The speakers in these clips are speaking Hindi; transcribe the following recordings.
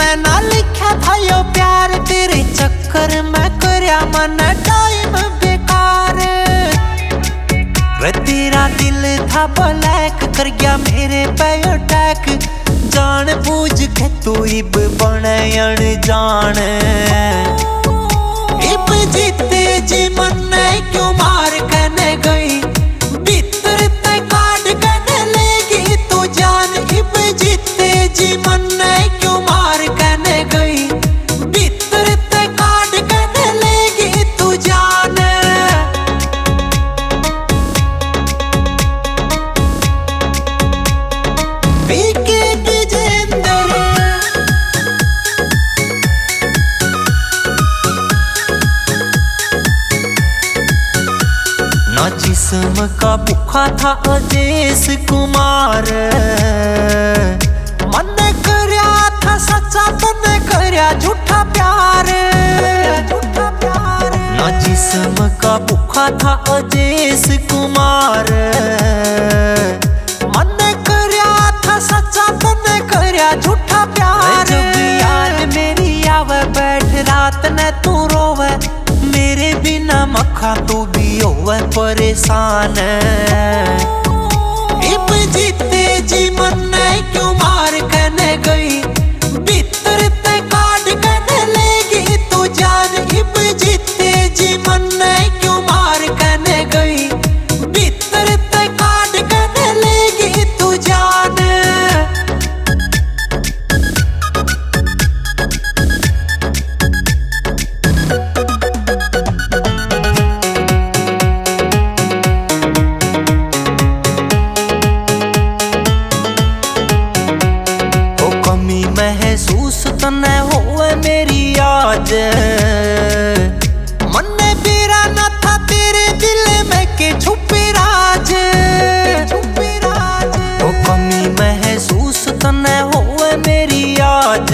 मैं ना लिखा था यो प्यार, तेरे चक्कर में करया मन टाइम बेकार। रे तेरा दिल था ब्लैक, कर गया मेरे पे अटैक, जान बूझ के तू इब बने अनजान। इब जीते जी मन क्यों मार कने गई, भीतर ते काट कने लेगी तू जान। इब जीते जी मन क्यों मार कने गई, भीतर ते काट कने लेगी तू जान। ना जिस्म का भूखा था अजेश कुमार, मन करया था सच्चा तने करया झूठा प्यार। ना जिस्म का भूखा था अजेश कुमार, मन करया था सच्चा तने करया झूठा प्यार। जब याद मेरी आवे बैठ रात ने तू रोवे, मेरे बिना मखा तू भी होवे परेशान। इब जीते जी मन क्यों मार कने गई, भीतर ते काट कने लेगी तू जान। इब जीते जी मन क्यों मार कने गई, भीतर ते काट कने लेगी तू जान। महसूस तने होवे मेरी आज, मन बेरा न था तेरे दिल में के छुपे राज। ओ कमी महसूस तने होवे मेरी आज,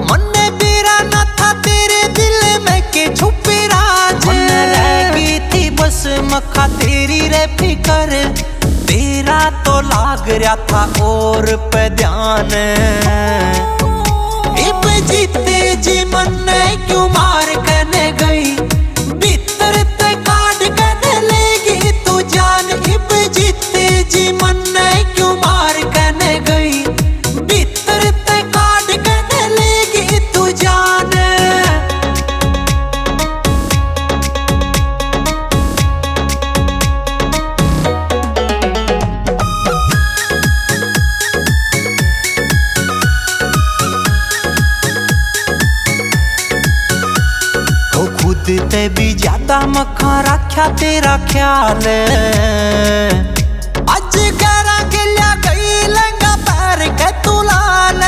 मन बेरा न था तेरे दिल में के छुपे राज। मन रह गई थी बस मखा तेरी रे फिकर, तेरा तो लाग रहा था और पे ध्यान। इब जीते जी मन क्यों मार कने गई, भीतर ते काट कने लेगी तू जान। इब जीते जी मन क्यों मार कने गई, भीतर ते काट कने लेगी तू जान। ते भी ज्यादा मखा रखा तेरा ख्याल, अज करा गिल्या गई लंगा पैर के तू लाल।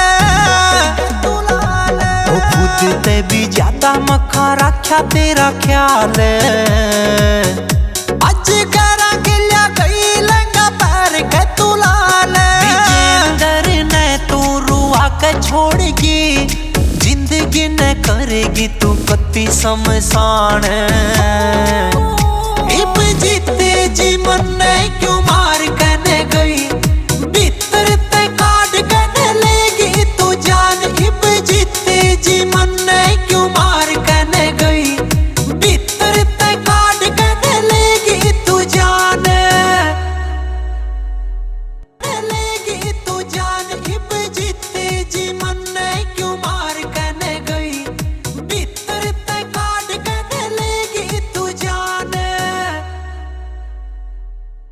ओ खुद ते भी ज्यादा मखा रखा तेरा ख्याल, अज करा गिल्या गई लंगा पैर के तू लाल। अंदर ने तू रुआ के छोड़गी, जिंदगी न करेगी तू कत्ती शमशान। इब जीते जी मन क्यों